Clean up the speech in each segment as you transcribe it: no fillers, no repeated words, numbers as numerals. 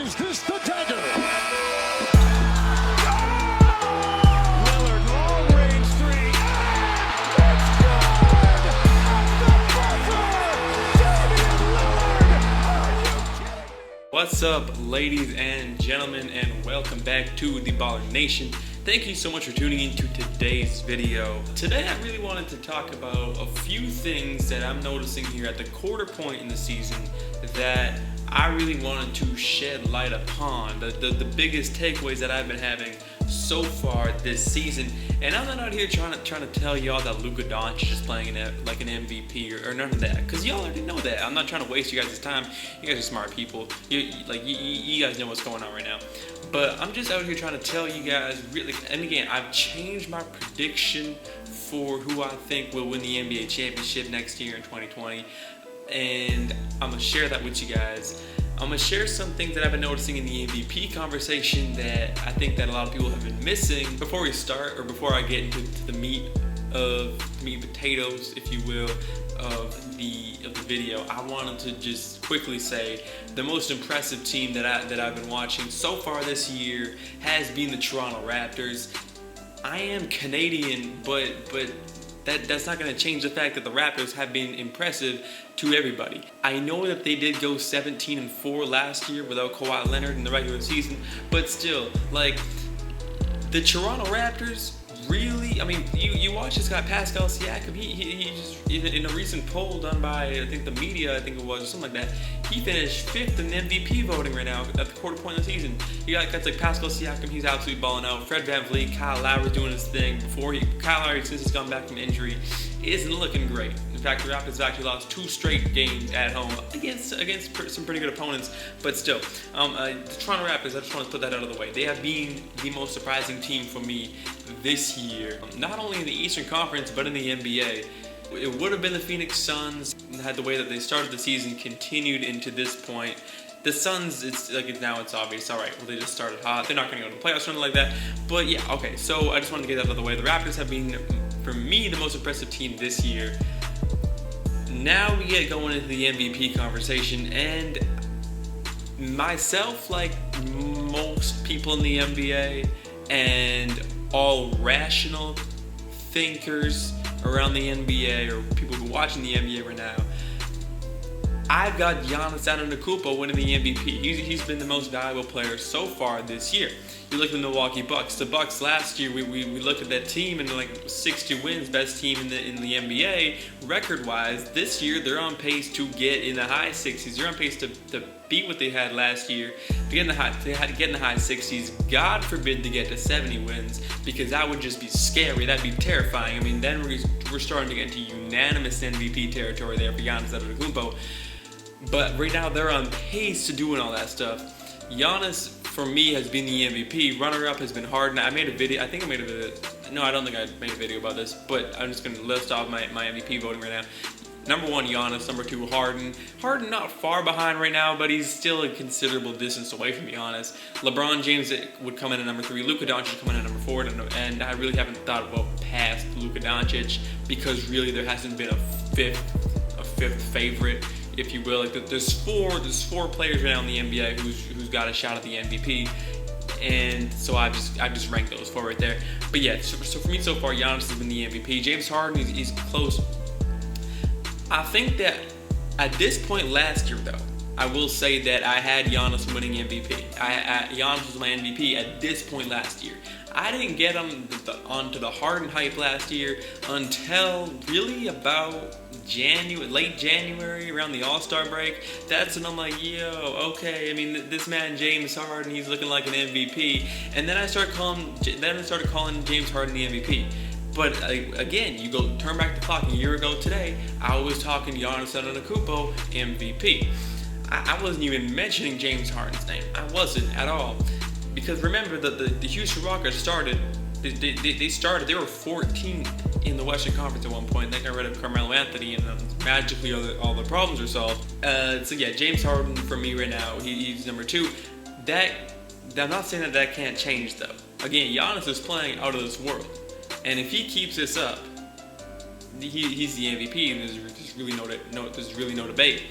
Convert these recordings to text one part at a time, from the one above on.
Is this the dagger? Lillard, long-range three. It's good! At the buzzer! Damian Lillard! Are you kidding me? What's up, ladies and gentlemen, and welcome back to the Baller Nation. Thank you so much for tuning in to today's video. Today I really wanted to talk about a few things that I'm noticing here at the quarter point in the season that I really wanted to shed light upon. The biggest takeaways that I've been having so far this season. And I'm not out here trying to tell y'all that Luka Doncic is playing like an MVP or none of that, because y'all already know that. I'm not trying to waste you guys' time. You guys are smart people. You guys know what's going on right now. But I'm just out here trying to tell you guys, really, and again, I've changed my prediction for who I think will win the NBA championship next year in 2020. And I'm going to share that with you guys. I'm going to share some things that I've been noticing in the MVP conversation that I think that a lot of people have been missing. Before we start, or before I get into the meat and potatoes, if you will, of the video, I wanted to just quickly say the most impressive team that I've been watching so far this year has been the Toronto Raptors. I am Canadian, but that's not going to change the fact that the Raptors have been impressive to everybody. I know that they did go 17-4 last year without Kawhi Leonard in the regular season, but still, like, the Toronto Raptors really, I mean, you watch this guy Pascal Siakam. He just, in a recent poll done by, I think, the media, I think it was, or something like that, he finished 5th in MVP voting right now at the quarter point of the season. You got guys like Pascal Siakam, he's absolutely balling out. Fred VanVleet, Kyle Lowry's doing his thing. Kyle Lowry, since he's come back from injury, isn't looking great. In fact, the Raptors have actually lost 2 straight games at home against some pretty good opponents, but still. The Toronto Raptors, I just want to put that out of the way. They have been the most surprising team for me this year, not only in the Eastern Conference, but in the NBA. It would have been the Phoenix Suns had the way that they started the season continued into this point. The Suns, it's obvious. All right, well, they just started hot. They're not going to go to the playoffs or anything like that. But yeah, okay. So I just wanted to get that out of the way. The Raptors have been, for me, the most impressive team this year. Now we get going into the MVP conversation, and myself, like most people in the NBA, and all rational thinkers around the NBA, or people who are watching the NBA right now, I've got Giannis Antetokounmpo winning the MVP. He's been the most valuable player so far this year. You look at the Milwaukee Bucks. The Bucks last year, we looked at that team and like 62 wins, best team in the NBA record-wise. This year, they're on pace to get in the high 60s. They're on pace to beat what they had last year. They had to get in the high 60s. God forbid to get to 70 wins, because that would just be scary. That'd be terrifying. I mean, then we're starting to get into unanimous MVP territory there for Giannis Antetokounmpo. But right now, they're on pace to doing all that stuff. Giannis, for me, has been the MVP. Runner-up has been Harden. I made a video. I think I made a video. No, I don't think I made a video about this, but I'm just going to list off my MVP voting right now. Number 1, Giannis. Number 2, Harden. Harden not far behind right now, but he's still a considerable distance away, from being honest. LeBron James would come in at number 3. Luka Doncic come in at number 4, and I really haven't thought about past Luka Doncic, because really there hasn't been a fifth favorite, if you will. Like, there's four players right now in the NBA who's got a shot at the MVP, and so I've just ranked those 4 right there. But yeah, so for me so far, Giannis has been the MVP. James Harden is close. I think that at this point last year, though, I will say that I had Giannis winning MVP. Giannis was my MVP at this point last year. I didn't get onto the Harden hype last year until really about late January, around the All-Star break. That's when I'm like, yo, okay. I mean, this man James Harden, he's looking like an MVP. And then I started calling James Harden the MVP. But again, you turn back the clock a year ago today, I was talking Giannis Antetokounmpo MVP. I wasn't even mentioning James Harden's name. I wasn't at all. Because remember that the Houston Rockets started, they were 14th in the Western Conference at one point. They got rid of Carmelo Anthony, and magically all the problems are solved. So yeah, James Harden for me right now, he's number 2. I'm not saying that can't change though. Again, Giannis is playing out of this world. And if he keeps this up, he's the MVP, and there's really no debate.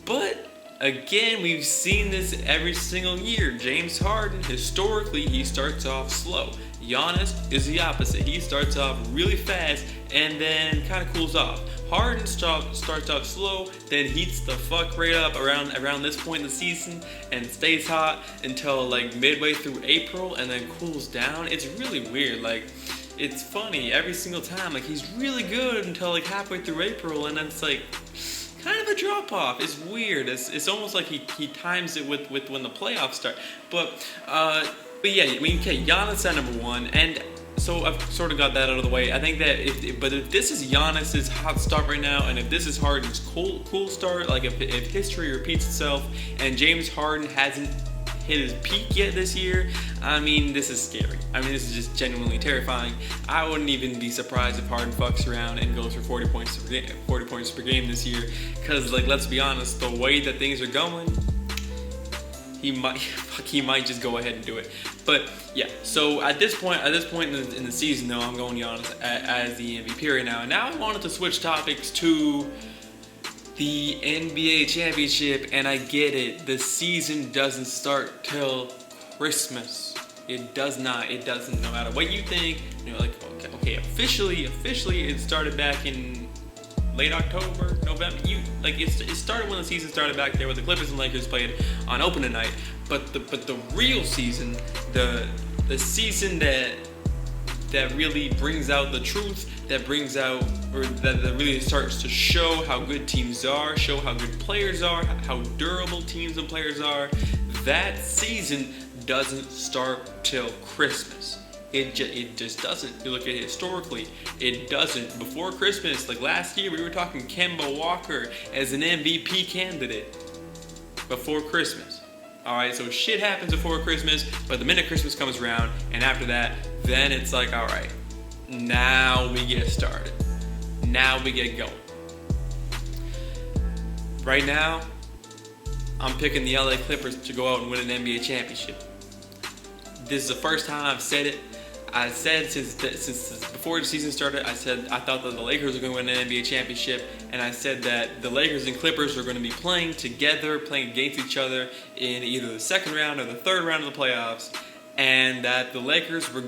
But Again, we've seen this every single year. James Harden, historically, he starts off slow. Giannis is the opposite. He starts off really fast and then kind of cools off. Harden starts off slow, then heats the fuck right up around this point in the season and stays hot until like midway through April and then cools down. It's really weird. Like, it's funny every single time. Like, he's really good until like halfway through April, and then it's like kind of a drop off. It's weird. It's almost like he times it with when the playoffs start. But yeah, I mean, okay, Giannis at number one, and so I've sort of got that out of the way. I think that if this is Giannis's hot start right now, and if this is Harden's cool start, like if history repeats itself and James Harden hasn't hit his peak yet this year, I mean, this is scary. I mean, this is just genuinely terrifying. I wouldn't even be surprised if Harden fucks around and goes for 40 points per game this year. Because, like, let's be honest, the way that things are going, he might just go ahead and do it. But yeah, so at this point in the season, though, I'm going Giannis as the MVP right now. And now I wanted to switch topics to the NBA championship, and I get it. The season doesn't start till Christmas. It does not. It doesn't. No matter what you think, you know, like okay, officially, it started back in late October, November. It started when the season started back there, where the Clippers and Lakers played on opening night. But the real season, the season that really brings out the truth, that brings out, or that really starts to show how good teams are, show how good players are, how durable teams and players are, that season doesn't start till Christmas. It just doesn't. You look at it historically, it doesn't. Before Christmas, like last year, we were talking Kemba Walker as an MVP candidate before Christmas. Alright, so shit happens before Christmas, but the minute Christmas comes around, and after that, then it's like, alright, now we get started. Now we get going. Right now, I'm picking the LA Clippers to go out and win an NBA championship. This is the first time I've said it. I said since before the season started, I said I thought that the Lakers were going to win an NBA championship, and I said that the Lakers and Clippers are going to be playing together, playing against each other in either the second round or the third round of the playoffs, and that the refs were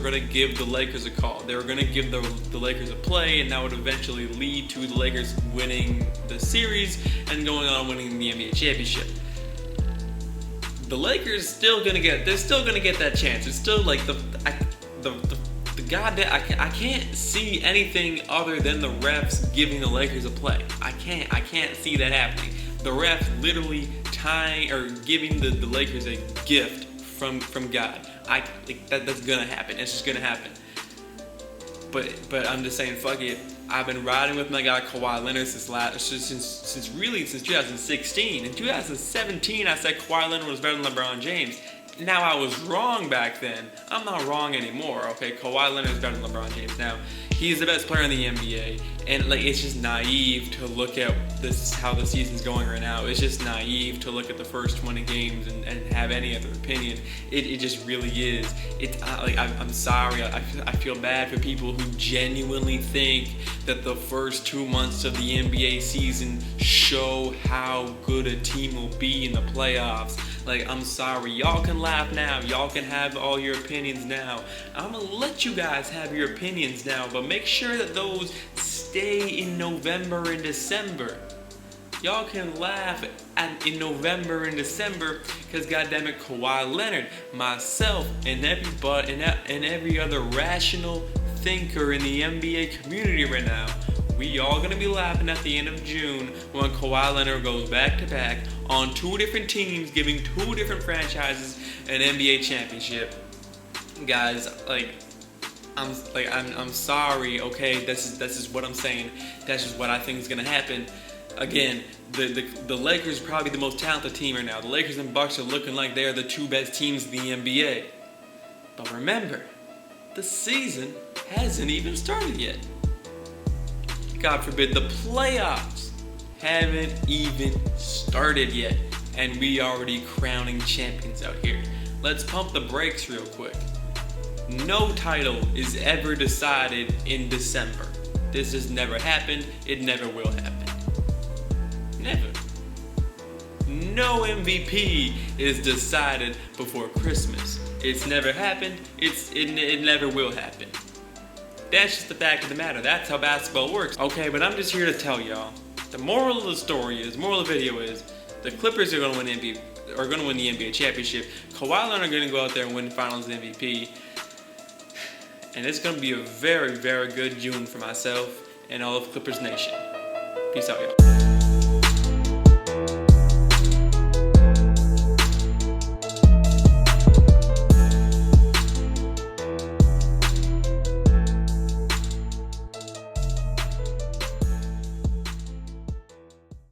gonna give the Lakers a call. They were gonna give the Lakers a play, and that would eventually lead to the Lakers winning the series and going on winning the NBA championship. The Lakers they're still gonna get that chance. It's still like the goddamn, I can't see anything other than the refs giving the Lakers a play. I can't see that happening. The refs literally tying or giving the Lakers a gift from God. That's gonna happen. It's just gonna happen. But I'm just saying, fuck it. I've been riding with my guy Kawhi Leonard since 2016. In 2017, I said Kawhi Leonard was better than LeBron James. Now, I was wrong back then. I'm not wrong anymore, okay? Kawhi Leonard is better than LeBron James. Now, he's the best player in the NBA, and it's just naive to look at this how the season's going right now. It's just naive to look at the first 20 games and have any other opinion. It just really is. I'm sorry. I feel bad for people who genuinely think that the first 2 months of the NBA season show how good a team will be in the playoffs. I'm sorry. Y'all can laugh now. Y'all can have all your opinions now. I'm gonna let you guys have your opinions now, but make sure that those stay in November and December. Y'all can laugh in November and December because goddammit, Kawhi Leonard, myself, and every other rational thinker in the NBA community right now, we all gonna be laughing at the end of June when Kawhi Leonard goes back to back on 2 different teams, giving 2 different franchises an NBA championship. Guys, I'm sorry, okay? This is what I'm saying. That's just what I think is gonna happen. Again, the Lakers are probably the most talented team right now. The Lakers and Bucks are looking like they are the 2 best teams in the NBA. But remember, the season hasn't even started yet. God forbid, the playoffs haven't even started yet, and we already crowning champions out here. Let's pump the brakes real quick. No title is ever decided in December. This has never happened. It never will happen. Never. no MVP is decided before Christmas. It's never happened. It never will happen. That's just the fact of the matter. That's how basketball works. Okay, but I'm just here to tell y'all. The moral of the story is, moral of the video is, the Clippers are gonna win the NBA championship. Kawhi Leonard are gonna go out there and win Finals MVP. And it's gonna be a very, very good June for myself and all of Clippers Nation. Peace out, y'all.